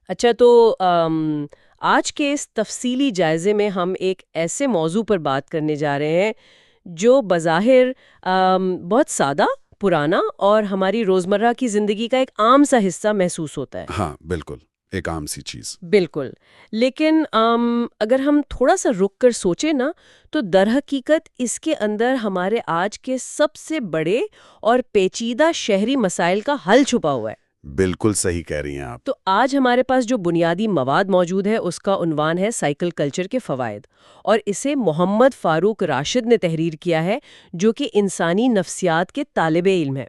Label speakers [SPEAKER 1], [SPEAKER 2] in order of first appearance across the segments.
[SPEAKER 1] اچھا تو آج کے اس تفصیلی جائزے میں ہم ایک ایسے موضوع پر بات کرنے جا رہے ہیں جو بظاہر بہت سادہ، پرانا اور ہماری روزمرہ کی زندگی کا ایک عام سا حصہ محسوس ہوتا ہے۔
[SPEAKER 2] ہاں بالکل، ایک عام سی چیز۔
[SPEAKER 1] بالکل، لیکن اگر ہم تھوڑا سا رک کر سوچیں نا تو در حقیقت اس کے اندر ہمارے آج کے سب سے بڑے اور پیچیدہ شہری مسائل کا حل چھپا ہوا ہے۔
[SPEAKER 2] بالکل صحیح کہہ رہی ہیں آپ۔
[SPEAKER 1] تو آج ہمارے پاس جو بنیادی مواد موجود ہے اس کا عنوان ہے سائیکل کلچر کے فوائد، اور اسے محمد فاروق راشد نے تحریر کیا ہے، جو کہ انسانی نفسیات کے طالب علم ہے۔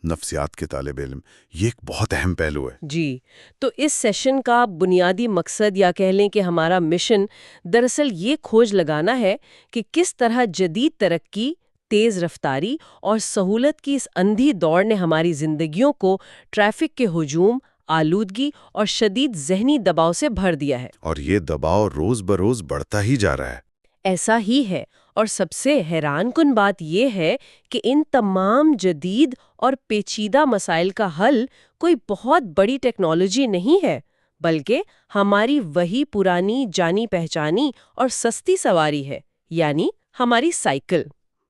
[SPEAKER 2] نفسیات کے طالب علم، یہ ایک بہت اہم پہلو ہے۔
[SPEAKER 1] جی، تو اس سیشن کا بنیادی مقصد یا کہہ لیں کہ ہمارا مشن دراصل یہ کھوج لگانا ہے کہ کس طرح جدید ترقی، تیز رفتاری اور سہولت کی اس اندھی دوڑ نے ہماری زندگیوں کو ٹریفک کے ہجوم، آلودگی اور شدید ذہنی دباؤ سے بھر دیا ہے۔
[SPEAKER 2] اور یہ دباؤ روز بروز بڑھتا ہی جا رہا ہے۔
[SPEAKER 1] ایسا ہی ہے، اور سب سے حیران کن بات یہ ہے کہ ان تمام جدید اور پیچیدہ مسائل کا حل کوئی بہت بڑی ٹیکنالوجی نہیں ہے، بلکہ ہماری وہی پرانی جانی پہچانی اور سستی سواری ہے، یعنی ہماری سائیکل۔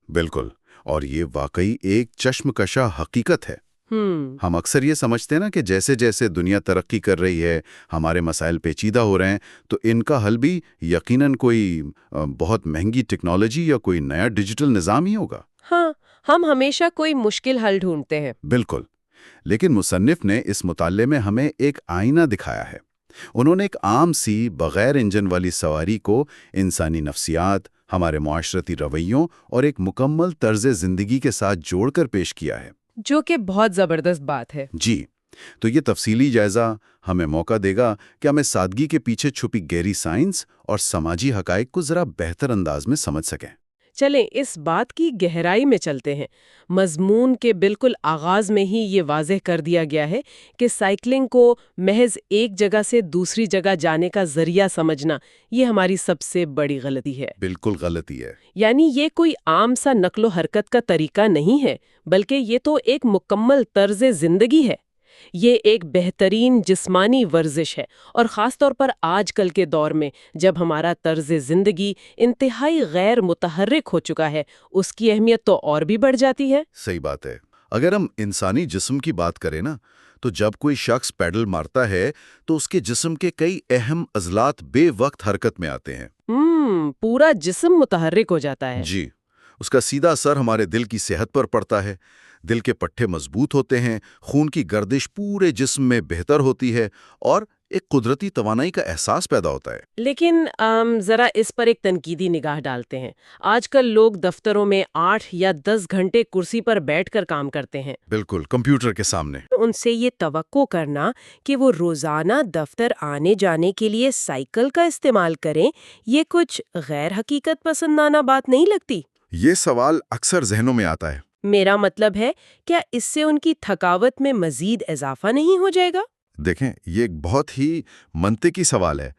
[SPEAKER 2] بالکل، اور یہ واقعی ایک چشمکشا حقیقت ہے۔ ہم اکثر یہ سمجھتے ہیں نا کہ جیسے جیسے دنیا ترقی کر رہی ہے، ہمارے مسائل پیچیدہ ہو رہے ہیں، تو ان کا حل بھی یقیناً کوئی بہت مہنگی ٹیکنالوجی یا کوئی نیا ڈیجیٹل نظام ہی ہوگا۔
[SPEAKER 1] ہاں، ہم ہمیشہ کوئی مشکل حل ڈھونڈتے ہیں۔
[SPEAKER 2] بالکل، لیکن مصنف نے اس مطالعے میں ہمیں ایک آئینہ دکھایا ہے۔ انہوں نے ایک عام سی بغیر انجن والی سواری کو انسانی نفسیات، ہمارے معاشرتی رویوں اور ایک مکمل طرز زندگی کے ساتھ جوڑ کر پیش کیا ہے،
[SPEAKER 1] جو کہ بہت زبردست بات ہے۔
[SPEAKER 2] جی۔ تو یہ تفصیلی جائزہ ہمیں موقع دے گا کہ ہم اس سادگی کے پیچھے چھپی گہری سائنس اور سماجی حقائق کو ذرا بہتر انداز میں سمجھ سکیں۔
[SPEAKER 1] چلیں اس بات کی گہرائی میں چلتے ہیں۔ مضمون کے بالکل آغاز میں ہی یہ واضح کر دیا گیا ہے کہ سائیکلنگ کو محض ایک جگہ سے دوسری جگہ جانے کا ذریعہ سمجھنا یہ ہماری سب سے بڑی غلطی ہے۔
[SPEAKER 2] بالکل غلطی ہے۔
[SPEAKER 1] یعنی یہ کوئی عام سا نقل و حرکت کا طریقہ نہیں ہے، بلکہ یہ تو ایک مکمل طرز زندگی ہے۔ یہ ایک بہترین جسمانی ورزش ہے، اور خاص طور پر آج کل کے دور میں جب ہمارا طرز زندگی انتہائی غیر متحرک ہو چکا ہے، اس کی اہمیت تو اور بھی بڑھ جاتی ہے۔
[SPEAKER 2] صحیح بات ہے۔ اگر ہم انسانی جسم کی بات کریں نا، تو جب کوئی شخص پیڈل مارتا ہے تو اس کے جسم کے کئی اہم عضلات بے وقت حرکت میں آتے ہیں۔
[SPEAKER 1] پورا جسم متحرک ہو جاتا ہے۔
[SPEAKER 2] جی، اس کا سیدھا اثر ہمارے دل کی صحت پر پڑتا ہے۔ دل کے پٹھے مضبوط ہوتے ہیں، خون کی گردش پورے جسم میں بہتر ہوتی ہے، اور ایک قدرتی توانائی کا احساس پیدا ہوتا ہے۔
[SPEAKER 1] لیکن ذرا اس پر ایک تنقیدی نگاہ ڈالتے ہیں۔ آج کل لوگ دفتروں میں 8 یا 10 گھنٹے کرسی پر بیٹھ کر کام کرتے ہیں۔
[SPEAKER 2] بالکل، کمپیوٹر کے سامنے۔
[SPEAKER 1] ان سے یہ توقع کرنا کہ وہ روزانہ دفتر آنے جانے کے لیے سائیکل کا استعمال کریں، یہ کچھ غیر حقیقت پسندانہ بات نہیں لگتی؟
[SPEAKER 2] یہ سوال اکثر ذہنوں میں آتا ہے۔
[SPEAKER 1] میرا مطلب ہے، کیا اس سے ان کی تھکاوٹ میں مزید اضافہ نہیں ہو جائے گا؟
[SPEAKER 2] دیکھیں، یہ ایک بہت ہی منطقی سوال ہے،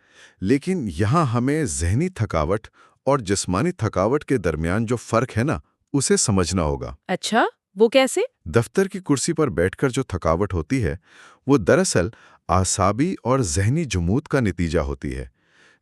[SPEAKER 2] لیکن یہاں ہمیں ذہنی تھکاوٹ اور جسمانی تھکاوٹ کے درمیان جو فرق ہے نا، اسے سمجھنا ہوگا۔
[SPEAKER 1] اچھا، وہ کیسے؟
[SPEAKER 2] دفتر کی کرسی پر بیٹھ کر جو تھکاوٹ ہوتی ہے، وہ دراصل اعصابی اور ذہنی جمود کا نتیجہ ہوتی ہے۔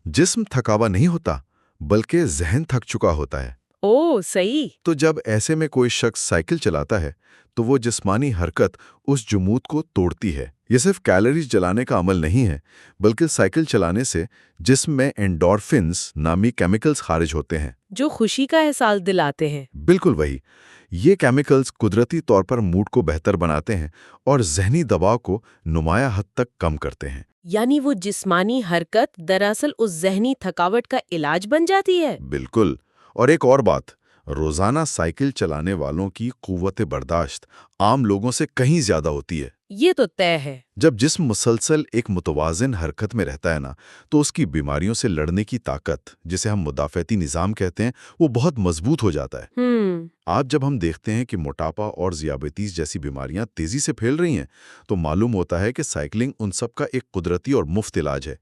[SPEAKER 2] جسم تھکا ہوا نہیں ہوتا، بلکہ ذہن تھک چکا ہوتا ہے۔
[SPEAKER 1] اوہ، صحیح۔
[SPEAKER 2] تو جب ایسے میں کوئی شخص سائیکل چلاتا ہے تو وہ جسمانی حرکت اس جمود کو توڑتی ہے۔ یہ صرف کیلوریز جلانے کا عمل نہیں ہے، بلکہ سائیکل چلانے سے جسم میں اینڈورفنز نامی کیمیکلز خارج ہوتے ہیں،
[SPEAKER 1] جو خوشی کا احساس دلاتے ہیں۔
[SPEAKER 2] بالکل وہی۔ یہ کیمیکلز قدرتی طور پر موڈ کو بہتر بناتے ہیں اور ذہنی دباؤ کو نمایاں حد تک کم کرتے ہیں۔
[SPEAKER 1] یعنی وہ جسمانی حرکت دراصل اس ذہنی تھکاوٹ کا علاج بن جاتی ہے۔
[SPEAKER 2] بالکل۔ اور ایک اور بات، روزانہ سائیکل چلانے والوں کی قوت برداشت عام لوگوں سے کہیں زیادہ ہوتی ہے۔
[SPEAKER 1] یہ تو طے ہے۔
[SPEAKER 2] جب جسم مسلسل ایک متوازن حرکت میں رہتا ہے نا، تو اس کی بیماریوں سے لڑنے کی طاقت، جسے ہم مدافعتی نظام کہتے ہیں، وہ بہت مضبوط ہو جاتا ہے۔ آج جب ہم دیکھتے ہیں کہ موٹاپا اور ذیابیطس جیسی بیماریاں تیزی سے پھیل رہی ہیں، تو معلوم ہوتا ہے کہ سائیکلنگ ان سب کا ایک قدرتی اور مفت علاج ہے۔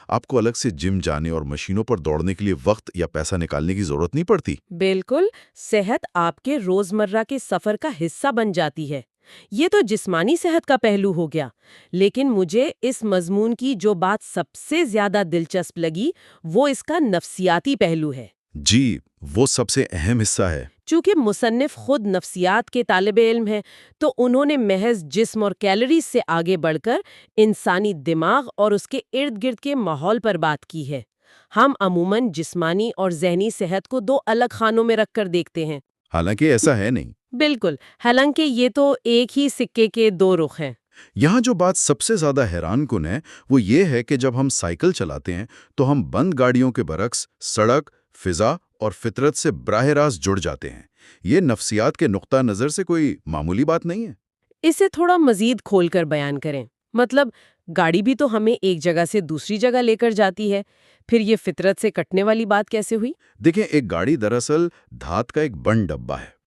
[SPEAKER 2] آپ کو الگ سے جم جانے اور مشینوں پر دوڑنے کے لیے وقت یا پیسہ نکالنے کی ضرورت نہیں پڑتی۔
[SPEAKER 1] بالکل، صحت آپ کے روزمرہ کے سفر کا حصہ بن جاتی ہے۔ یہ تو جسمانی صحت کا پہلو ہو گیا، لیکن مجھے اس مضمون کی جو بات سب سے زیادہ دلچسپ لگی وہ اس کا نفسیاتی پہلو ہے۔
[SPEAKER 2] جی، وہ سب سے اہم حصہ ہے۔
[SPEAKER 1] چونکہ مصنف خود نفسیات کے طالب علم ہیں تو انہوں نے محض جسم اور کیلریز سے آگے بڑھ کر انسانی دماغ اور اس کے ارد گرد کے ماحول پر بات کی ہے۔ ہم عموماً جسمانی اور ذہنی صحت کو دو الگ خانوں میں رکھ کر دیکھتے ہیں۔
[SPEAKER 2] حالانکہ ایسا ہے نہیں۔
[SPEAKER 1] بالکل، حالانکہ یہ تو ایک ہی سکے کے دو رخ ہیں۔
[SPEAKER 2] یہاں جو بات سب سے زیادہ حیران کن ہے وہ یہ ہے کہ جب ہم سائیکل چلاتے ہیں تو ہم بند گاڑیوں کے برعکس سڑک، فضا اور فطرت سے براہ راست جڑ جاتے ہیں۔ یہ نفسیات کے نقطہ نظر سے کوئی معمولی بات نہیں ہے۔
[SPEAKER 1] اسے تھوڑا مزید کھول کر بیان کریں۔ مطلب گاڑی بھی تو ہمیں ایک جگہ سے دوسری جگہ لے کر جاتی ہے، پھر یہ فطرت سے کٹنے والی بات کیسے ہوئی؟
[SPEAKER 2] دیکھیں، ایک گاڑی دراصل دھات کا ایک بند ڈبہ ہے۔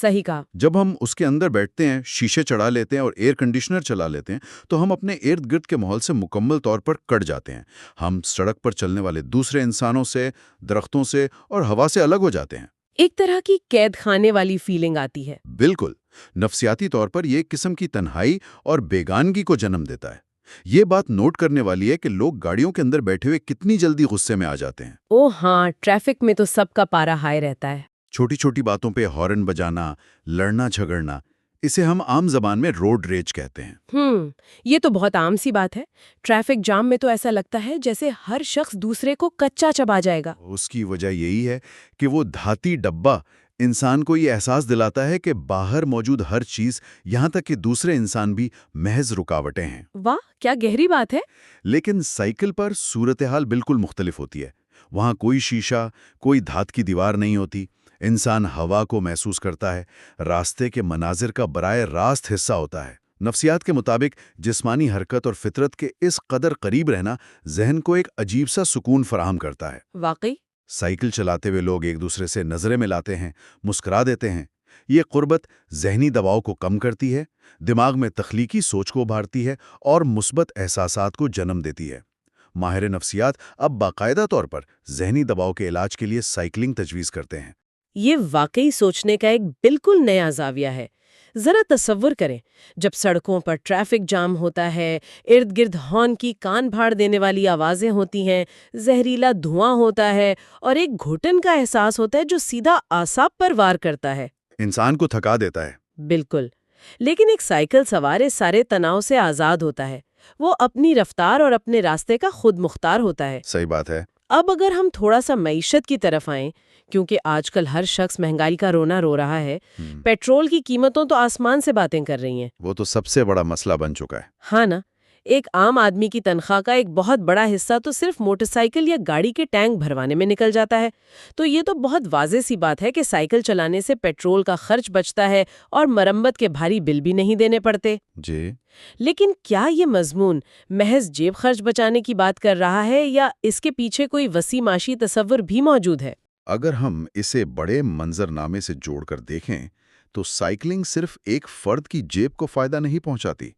[SPEAKER 1] صحیح کہا۔
[SPEAKER 2] جب ہم اس کے اندر بیٹھتے ہیں، شیشے چڑھا لیتے ہیں اور ایئر کنڈیشنر چلا لیتے ہیں تو ہم اپنے ارد گرد کے ماحول سے مکمل طور پر کٹ جاتے ہیں۔ ہم سڑک پر چلنے والے دوسرے انسانوں سے، درختوں سے اور ہوا سے الگ ہو جاتے ہیں۔
[SPEAKER 1] ایک طرح کی قید خانے والی فیلنگ آتی ہے۔
[SPEAKER 2] بالکل، نفسیاتی طور پر یہ ایک قسم کی تنہائی اور بیگانگی کو جنم دیتا ہے۔ یہ بات نوٹ کرنے والی ہے کہ لوگ گاڑیوں کے اندر بیٹھے ہوئے کتنی جلدی غصے میں آ جاتے ہیں۔
[SPEAKER 1] اوہ ہاں، ٹریفک میں تو سب کا پارا ہائی رہتا ہے۔
[SPEAKER 2] چھوٹی چھوٹی باتوں پہ ہارن بجانا، لڑنا جھگڑنا، اسے ہم عام زبان میں روڈ ریج کہتے ہیں۔
[SPEAKER 1] یہ تو بہت عام سی بات ہے۔ ٹریفک جام میں تو ایسا لگتا ہے جیسے ہر شخص دوسرے کو کچا چبا جائے گا۔
[SPEAKER 2] اس کی وجہ یہی ہے کہ وہ دھاتی ڈبہ انسان کو یہ احساس دلاتا ہے کہ باہر موجود ہر چیز، یہاں تک کہ دوسرے انسان بھی محض رکاوٹیں ہیں۔
[SPEAKER 1] واہ، کیا گہری بات ہے۔
[SPEAKER 2] لیکن سائیکل پر صورتحال بالکل مختلف ہوتی ہے۔ وہاں کوئی شیشہ، کوئی دھات کی دیوار نہیں ہوتی۔ انسان ہوا کو محسوس کرتا ہے، راستے کے مناظر کا براہ راست حصہ ہوتا ہے۔ نفسیات کے مطابق جسمانی حرکت اور فطرت کے اس قدر قریب رہنا ذہن کو ایک عجیب سا سکون فراہم کرتا ہے۔
[SPEAKER 1] واقعی؟
[SPEAKER 2] سائیکل چلاتے ہوئے لوگ ایک دوسرے سے نظریں ملاتے ہیں، مسکرا دیتے ہیں۔ یہ قربت ذہنی دباؤ کو کم کرتی ہے، دماغ میں تخلیقی سوچ کو ابھارتی ہے اور مثبت احساسات کو جنم دیتی ہے۔ ماہر نفسیات اب باقاعدہ طور پر ذہنی دباؤ کے علاج کے لیے سائیکلنگ تجویز کرتے ہیں۔
[SPEAKER 1] یہ واقعی سوچنے کا ایک بالکل نیا زاویہ ہے۔ ذرا تصور کریں، جب سڑکوں پر ٹریفک جام ہوتا ہے، ارد گرد ہارن کی کان بھاڑ دینے والی آوازیں ہوتی ہیں، زہریلا دھواں ہوتا ہے اور ایک گھٹن کا احساس ہوتا ہے جو سیدھا اعصاب پر وار کرتا ہے۔
[SPEAKER 2] انسان کو تھکا دیتا ہے۔
[SPEAKER 1] بالکل، لیکن ایک سائیکل سوار اس سارے تناؤ سے آزاد ہوتا ہے۔ وہ اپنی رفتار اور اپنے راستے کا خود مختار ہوتا ہے۔
[SPEAKER 2] صحیح بات ہے۔
[SPEAKER 1] اب اگر ہم تھوڑا سا معیشت کی طرف آئیں، کیونکہ آج کل ہر شخص مہنگائی کا رونا رو رہا ہے، پیٹرول کی قیمتوں تو آسمان سے باتیں کر رہی ہیں۔
[SPEAKER 2] وہ تو سب سے بڑا مسئلہ بن چکا ہے۔
[SPEAKER 1] ہاں نا، ایک عام آدمی کی تنخواہ کا ایک بہت بڑا حصہ تو صرف موٹر سائیکل یا گاڑی کے ٹینک بھروانے میں نکل جاتا ہے۔ تو یہ تو بہت واضح سی بات ہے کہ سائیکل چلانے سے پیٹرول کا خرچ بچتا ہے اور مرمت کے بھاری بل بھی نہیں دینے پڑتے۔
[SPEAKER 2] جی،
[SPEAKER 1] لیکن کیا یہ مضمون محض جیب خرچ بچانے کی بات کر رہا ہے یا اس کے پیچھے کوئی وسیع معاشی تصور بھی موجود ہے؟
[SPEAKER 2] اگر ہم اسے بڑے منظرنامے سے جوڑ کر دیکھیں تو سائیکلنگ صرف ایک فرد کی جیب کو فائدہ نہیں پہنچاتی،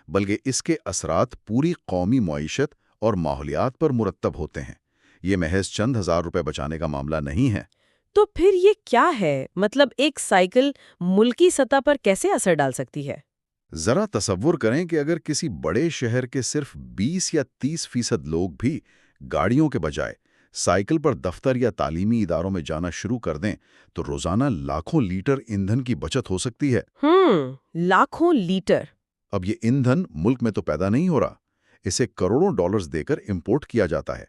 [SPEAKER 2] بلکہ اس کے اثرات پوری قومی معیشت اور ماحولیات پر مرتب ہوتے ہیں۔ یہ محض چند ہزار روپے بچانے کا معاملہ نہیں ہے۔
[SPEAKER 1] تو پھر یہ کیا ہے؟ مطلب ایک سائیکل ملکی سطح پر کیسے اثر ڈال سکتی ہے؟
[SPEAKER 2] ذرا تصور کریں کہ اگر کسی بڑے شہر کے صرف 20 یا 30% لوگ بھی گاڑیوں کے بجائے سائیکل پر دفتر یا تعلیمی اداروں میں جانا شروع کر دیں تو روزانہ لاکھوں لیٹر ایندھن کی بچت ہو سکتی ہے۔
[SPEAKER 1] لاکھوں لیٹر!
[SPEAKER 2] اب یہ ایندھن ملک میں تو پیدا نہیں ہو رہا، اسے کروڑوں ڈالرز دے کر امپورٹ کیا جاتا ہے۔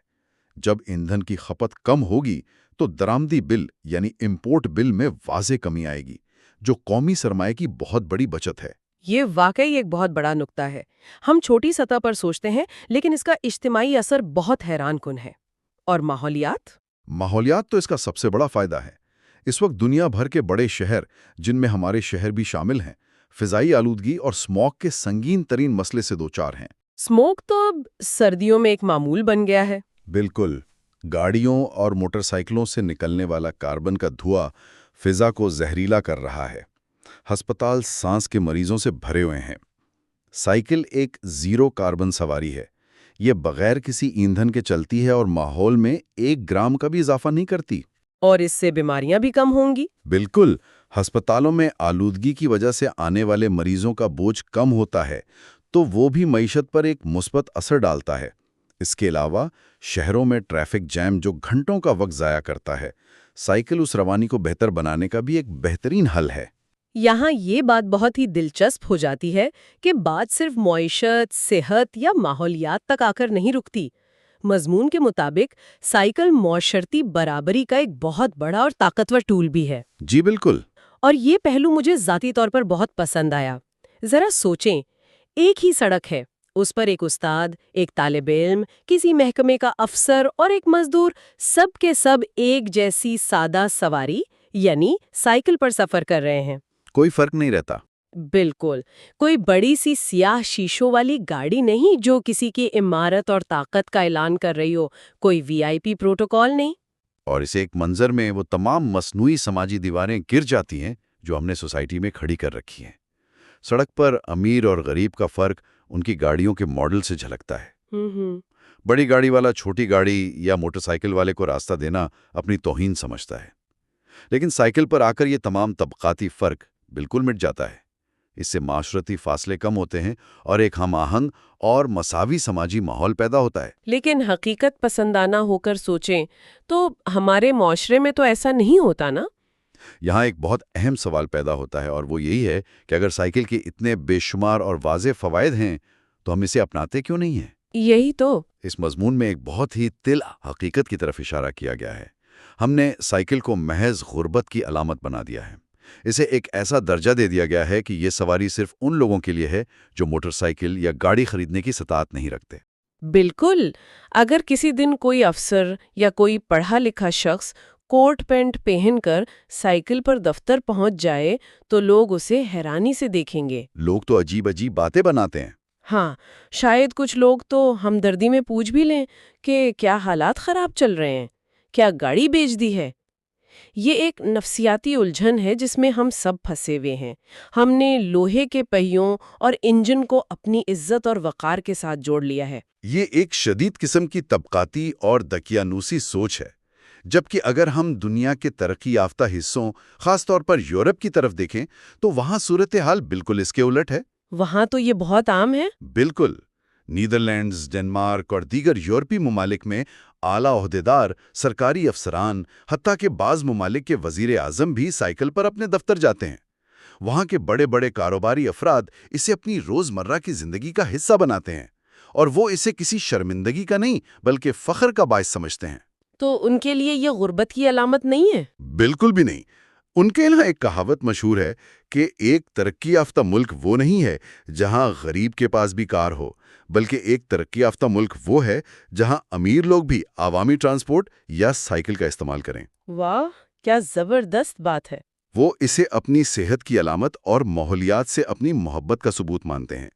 [SPEAKER 2] جب ایندھن کی کھپت کم ہوگی تو درآمدی بل یعنی امپورٹ بل میں واضح کمی آئے گی، جو قومی سرمایہ کی بہت بڑی بچت ہے۔
[SPEAKER 1] یہ واقعی ایک بہت بڑا نکتہ ہے۔ ہم چھوٹی سطح پر سوچتے ہیں، لیکن اس کا اجتماعی اثر بہت حیران کن ہے۔ اور ماحولیات؟
[SPEAKER 2] ماحولیات تو اس کا سب سے بڑا فائدہ ہے۔ اس وقت دنیا بھر کے بڑے شہر، جن میں ہمارے شہر بھی شامل ہیں، فضائی آلودگی اور اسموگ کے سنگین ترین مسئلے سے دوچار ہیں۔
[SPEAKER 1] اسموگ تو اب سردیوں میں ایک معمول بن گیا ہے۔
[SPEAKER 2] بالکل، گاڑیوں اور موٹر سائیکلوں سے نکلنے والا کاربن کا دھواں فضا کو زہریلا کر رہا ہے۔ ہسپتال سانس کے مریضوں سے بھرے ہوئے ہیں۔ سائیکل ایک زیرو کاربن سواری ہے۔ یہ بغیر کسی ایندھن کے چلتی ہے اور ماحول میں 1 گرام کا بھی اضافہ نہیں کرتی۔
[SPEAKER 1] اور اس سے بیماریاں بھی کم ہوں گی۔
[SPEAKER 2] بالکل، ہسپتالوں میں آلودگی کی وجہ سے آنے والے مریضوں کا بوجھ کم ہوتا ہے تو وہ بھی معیشت پر ایک مثبت اثر ڈالتا ہے۔ اس کے علاوہ شہروں میں ٹریفک جیم جو گھنٹوں کا وقت ضائع کرتا ہے، سائیکل اس روانی کو بہتر بنانے کا بھی ایک بہترین حل ہے۔
[SPEAKER 1] یہاں یہ بات بہت ہی دلچسپ ہو جاتی ہے کہ بات صرف معیشت، صحت یا ماحولیات تک آ کر نہیں رکتی۔ مضمون کے مطابق سائیکل معاشرتی برابری کا ایک بہت بڑا اور طاقتور ٹول بھی ہے۔
[SPEAKER 2] جی بالکل۔
[SPEAKER 1] اور یہ پہلو مجھے ذاتی طور پر بہت پسند آیا۔ ذرا سوچیں، ایک ہی سڑک ہے، اس پر ایک استاد، ایک طالب علم، کسی محکمے کا افسر اور ایک مزدور، سب کے سب ایک جیسی سادہ سواری یعنی سائیکل پر سفر کر رہے ہیں۔
[SPEAKER 2] کوئی فرق نہیں رہتا۔
[SPEAKER 1] بالکل، کوئی بڑی سی سیاہ شیشوں والی گاڑی نہیں جو کسی کی عمارت اور طاقت کا اعلان کر رہی ہو، کوئی وی آئی پی پروٹوکول نہیں۔
[SPEAKER 2] اور اسے ایک منظر میں وہ تمام مصنوعی سماجی دیواریں گر جاتی ہیں جو ہم نے سوسائٹی میں کھڑی کر رکھی ہیں۔ سڑک پر امیر اور غریب کا فرق ان کی گاڑیوں کے ماڈل سے جھلکتا ہے۔ بڑی گاڑی والا چھوٹی گاڑی یا موٹر سائیکل والے کو راستہ دینا اپنی توہین سمجھتا ہے، لیکن سائیکل پر آ کر یہ تمام طبقاتی فرق بالکل مٹ جاتا ہے۔ اس سے معاشرتی فاصلے کم ہوتے ہیں اور ایک ہم آہنگ اور مساوی سماجی ماحول پیدا ہوتا ہے۔
[SPEAKER 1] لیکن حقیقت پسندانہ ہو کر سوچیں تو ہمارے معاشرے میں تو ایسا نہیں ہوتا نا؟
[SPEAKER 2] یہاں ایک بہت اہم سوال پیدا ہوتا ہے اور وہ یہی ہے کہ اگر سائیکل کے اتنے بے شمار اور واضح فوائد ہیں تو ہم اسے اپناتے کیوں نہیں ہیں؟
[SPEAKER 1] یہی تو۔
[SPEAKER 2] اس مضمون میں ایک بہت ہی تلخ حقیقت کی طرف اشارہ کیا گیا ہے۔ ہم نے سائیکل کو محض غربت کی علامت بنا دیا ہے۔ اسے ایک ایسا درجہ دے دیا گیا ہے کہ یہ سواری صرف ان لوگوں کے لیے ہے جو موٹر سائیکل یا گاڑی خریدنے کی استطاعت نہیں رکھتے۔
[SPEAKER 1] بالکل، اگر کسی دن کوئی افسر یا کوئی پڑھا لکھا شخص کوٹ پینٹ پہن کر سائیکل پر دفتر پہنچ جائے تو لوگ اسے حیرانی سے دیکھیں گے۔
[SPEAKER 2] لوگ تو عجیب عجیب باتیں بناتے ہیں۔
[SPEAKER 1] ہاں، شاید کچھ لوگ تو ہمدردی میں پوچھ بھی لیں کہ کیا حالات خراب چل رہے ہیں، کیا گاڑی بیچ دی ہے۔ یہ ایک نفسیاتی الجھن ہے جس میں ہم سب پھنسے ہوئے ہیں۔ ہم نے لوہے کے پہیوں اور انجن کو اپنی عزت اور وقار کے ساتھ جوڑ لیا ہے۔
[SPEAKER 2] یہ ایک شدید قسم کی طبقاتی اور دقیانوسی سوچ ہے، جبکہ اگر ہم دنیا کے ترقی یافتہ حصوں، خاص طور پر یورپ کی طرف دیکھیں تو وہاں صورتحال بالکل اس کے الٹ ہے۔
[SPEAKER 1] وہاں تو یہ بہت عام ہے۔
[SPEAKER 2] بالکل، نیدرلینڈز، ڈنمارک اور دیگر یورپی ممالک میں اعلیٰ عہدیدار، سرکاری افسران، حتیٰ کہ بعض ممالک کے وزیر اعظم بھی سائیکل پر اپنے دفتر جاتے ہیں۔ وہاں کے بڑے بڑے کاروباری افراد اسے اپنی روزمرہ کی زندگی کا حصہ بناتے ہیں، اور وہ اسے کسی شرمندگی کا نہیں بلکہ فخر کا باعث سمجھتے ہیں۔
[SPEAKER 1] تو ان کے لیے یہ غربت کی علامت نہیں ہے؟
[SPEAKER 2] بالکل بھی نہیں۔ ان کے یہاں ایک کہاوت مشہور ہے کہ ایک ترقی یافتہ ملک وہ نہیں ہے جہاں غریب کے پاس بھی کار ہو، بلکہ ایک ترقی یافتہ ملک وہ ہے جہاں امیر لوگ بھی عوامی ٹرانسپورٹ یا سائیکل کا استعمال کریں۔
[SPEAKER 1] واہ، کیا زبردست بات ہے۔
[SPEAKER 2] وہ اسے اپنی صحت کی علامت اور ماحولیات سے اپنی محبت کا ثبوت مانتے ہیں۔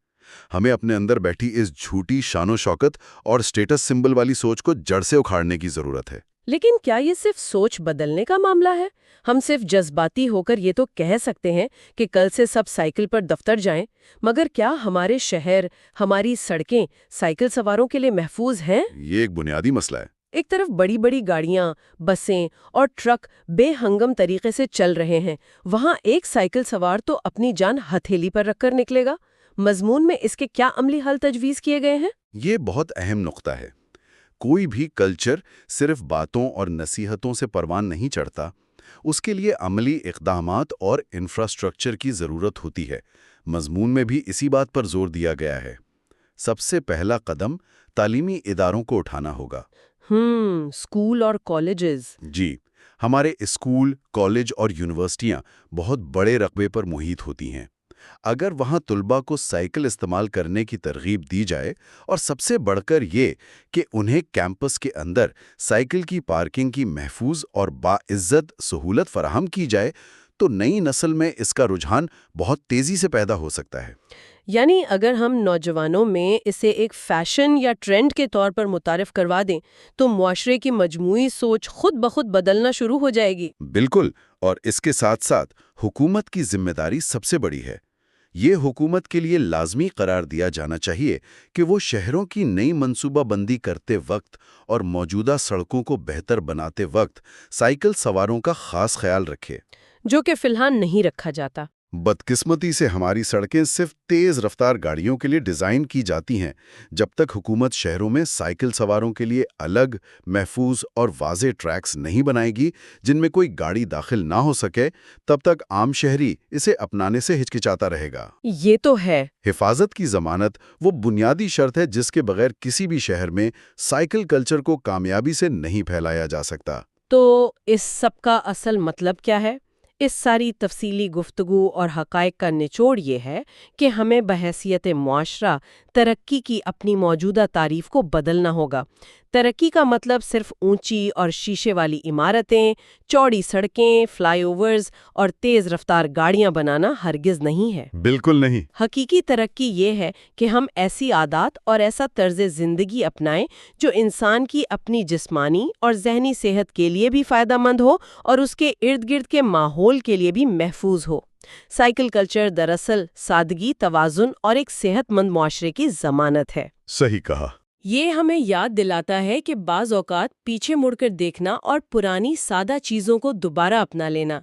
[SPEAKER 2] ہمیں اپنے اندر بیٹھی اس جھوٹی شان و شوکت اور سٹیٹس سمبل والی سوچ کو جڑ سے اکھاڑنے کی ضرورت ہے۔
[SPEAKER 1] لیکن کیا یہ صرف سوچ بدلنے کا معاملہ ہے؟ ہم صرف جذباتی ہو کر یہ تو کہہ سکتے ہیں کہ کل سے سب سائیکل پر دفتر جائیں، مگر کیا ہمارے شہر، ہماری سڑکیں سائیکل سواروں کے لیے محفوظ ہیں؟
[SPEAKER 2] یہ ایک بنیادی مسئلہ ہے۔
[SPEAKER 1] ایک طرف بڑی بڑی گاڑیاں، بسیں اور ٹرک بے ہنگم طریقے سے چل رہے ہیں، وہاں ایک سائیکل سوار تو اپنی جان ہتھیلی پر رکھ کر نکلے گا۔ مضمون میں اس کے کیا عملی حل تجویز کیے گئے ہیں؟
[SPEAKER 2] یہ بہت اہم نقطہ ہے۔ کوئی بھی کلچر صرف باتوں اور نصیحتوں سے پروان نہیں چڑھتا، اس کے لیے عملی اقدامات اور انفراسٹرکچر کی ضرورت ہوتی ہے۔ مضمون میں بھی اسی بات پر زور دیا گیا ہے۔ سب سے پہلا قدم تعلیمی اداروں کو اٹھانا ہوگا۔
[SPEAKER 1] اسکول اور کالجز۔
[SPEAKER 2] جی، ہمارے اسکول، کالج اور یونیورسٹیاں بہت بڑے رقبے پر محیط ہوتی ہیں۔ اگر وہاں طلباء کو سائیکل استعمال کرنے کی ترغیب دی جائے، اور سب سے بڑھ کر یہ کہ انہیں کیمپس کے اندر سائیکل کی پارکنگ کی محفوظ اور باعزت سہولت فراہم کی جائے، تو نئی نسل میں اس کا رجحان بہت تیزی سے پیدا ہو سکتا ہے۔
[SPEAKER 1] یعنی اگر ہم نوجوانوں میں اسے ایک فیشن یا ٹرینڈ کے طور پر متعارف کروا دیں تو معاشرے کی مجموعی سوچ خود بخود بدلنا شروع ہو جائے گی۔
[SPEAKER 2] بالکل، اور اس کے ساتھ ساتھ حکومت کی ذمہ داری سب سے بڑی ہے۔ یہ حکومت کے لیے لازمی قرار دیا جانا چاہیے کہ وہ شہروں کی نئی منصوبہ بندی کرتے وقت اور موجودہ سڑکوں کو بہتر بناتے وقت سائیکل سواروں کا خاص خیال رکھے۔
[SPEAKER 1] جو کہ فی الحال نہیں رکھا جاتا۔
[SPEAKER 2] بدقسمتی سے ہماری سڑکیں صرف تیز رفتار گاڑیوں کے لیے ڈیزائن کی جاتی ہیں۔ جب تک حکومت شہروں میں سائیکل سواروں کے لیے الگ، محفوظ اور واضح ٹریکس نہیں بنائے گی جن میں کوئی گاڑی داخل نہ ہو سکے، تب تک عام شہری اسے اپنانے سے ہچکچاتا رہے گا۔
[SPEAKER 1] یہ تو ہے۔
[SPEAKER 2] حفاظت کی ضمانت وہ بنیادی شرط ہے جس کے بغیر کسی بھی شہر میں سائیکل کلچر کو کامیابی سے نہیں پھیلایا جا سکتا۔
[SPEAKER 1] تو اس سب کا اصل مطلب کیا ہے؟ اس ساری تفصیلی گفتگو اور حقائق کا نچوڑ یہ ہے کہ ہمیں بحیثیت معاشرہ ترقی کی اپنی موجودہ تعریف کو بدلنا ہوگا۔ ترقی کا مطلب صرف اونچی اور شیشے والی عمارتیں، چوڑی سڑکیں، فلائی اوورز اور تیز رفتار گاڑیاں بنانا ہرگز نہیں ہے۔
[SPEAKER 2] بالکل نہیں۔
[SPEAKER 1] حقیقی ترقی یہ ہے کہ ہم ایسی عادات اور ایسا طرز زندگی اپنائیں جو انسان کی اپنی جسمانی اور ذہنی صحت کے لیے بھی فائدہ مند ہو اور اس کے ارد گرد کے ماحول کے لیے بھی محفوظ ہو۔ سائیکل کلچر دراصل سادگی، توازن اور ایک صحت مند معاشرے کی ضمانت ہے۔
[SPEAKER 2] صحیح کہا۔
[SPEAKER 1] یہ ہمیں یاد دلاتا ہے کہ بعض اوقات پیچھے مڑ کر دیکھنا اور پرانی سادہ چیزوں کو دوبارہ اپنا لینا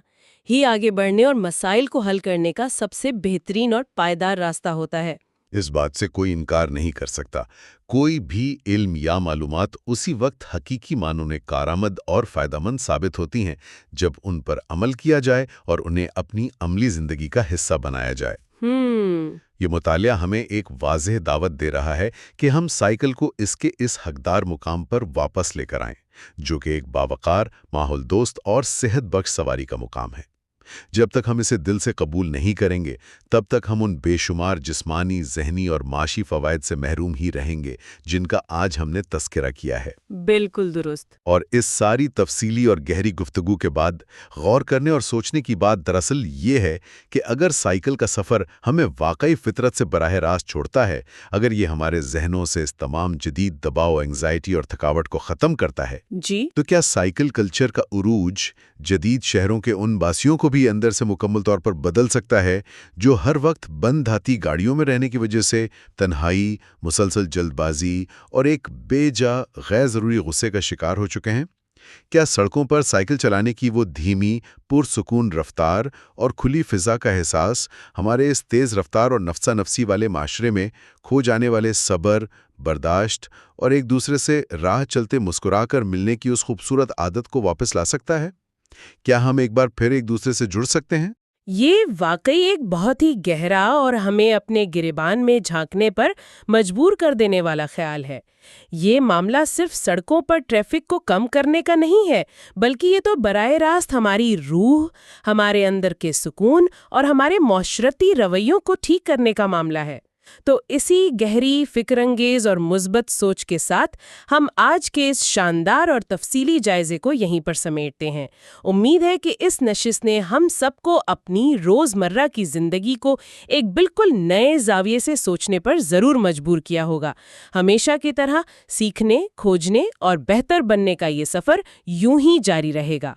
[SPEAKER 1] ہی آگے بڑھنے اور مسائل کو حل کرنے کا سب سے بہترین اور پائیدار راستہ ہوتا ہے۔
[SPEAKER 2] اس بات سے کوئی انکار نہیں کر سکتا۔ کوئی بھی علم یا معلومات اسی وقت حقیقی معنوں میں کارآمد اور فائدہ مند ثابت ہوتی ہیں جب ان پر عمل کیا جائے اور انہیں اپنی عملی زندگی کا حصہ بنایا جائے۔ یہ مطالعہ ہمیں ایک واضح دعوت دے رہا ہے کہ ہم سائیکل کو اس کے اس حقدار مقام پر واپس لے کر آئیں، جو کہ ایک باوقار، ماحول دوست اور صحت بخش سواری کا مقام ہے۔ جب تک ہم اسے دل سے قبول نہیں کریں گے، تب تک ہم ان بے شمار جسمانی، ذہنی اور معاشی فوائد سے محروم ہی رہیں گے جن کا آج ہم نے تذکرہ کیا ہے۔
[SPEAKER 1] بالکل درست۔
[SPEAKER 2] اور اس ساری تفصیلی اور گہری گفتگو کے بعد غور کرنے اور سوچنے کی بات دراصل یہ ہے کہ اگر سائیکل کا سفر ہمیں واقعی فطرت سے براہ راست چھوڑتا ہے، اگر یہ ہمارے ذہنوں سے اس تمام جدید دباؤ، انگزائٹی اور تھکاوٹ کو ختم کرتا ہے، تو کیا سائیکل کلچر کا عروج جدید شہروں کے ان باسیوں کو بھی اندر سے مکمل طور پر بدل سکتا ہے جو ہر وقت بند دھاتی گاڑیوں میں رہنے کی وجہ سے تنہائی، مسلسل جلد بازی اور ایک بے جا غیر ضروری غصے کا شکار ہو چکے ہیں؟ کیا سڑکوں پر سائیکل چلانے کی وہ دھیمی، پرسکون رفتار اور کھلی فضا کا احساس ہمارے اس تیز رفتار اور نفسا نفسی والے معاشرے میں کھو جانے والے صبر، برداشت اور ایک دوسرے سے راہ چلتے مسکرا کر ملنے کی اس خوبصورت عادت کو واپس لا سکتا ہے؟ کیا ہم ایک بار پھر ایک دوسرے سے جڑ سکتے ہیں؟
[SPEAKER 1] یہ واقعی ایک بہت ہی گہرا اور ہمیں اپنے گریبان میں جھانکنے پر مجبور کر دینے والا خیال ہے۔ یہ معاملہ صرف سڑکوں پر ٹریفک کو کم کرنے کا نہیں ہے، بلکہ یہ تو براہ راست ہماری روح، ہمارے اندر کے سکون اور ہمارے معاشرتی رویوں کو ٹھیک کرنے کا معاملہ ہے۔ تو اسی گہری، فکر انگیز اور مثبت سوچ کے ساتھ ہم آج کے اس شاندار اور تفصیلی جائزے کو یہیں پر سمیٹتے ہیں۔ امید ہے کہ اس نشست نے ہم سب کو اپنی روزمرہ کی زندگی کو ایک بالکل نئے زاویے سے سوچنے پر ضرور مجبور کیا ہوگا۔ ہمیشہ کی طرح سیکھنے، کھوجنے اور بہتر بننے کا یہ سفر یوں ہی جاری رہے گا۔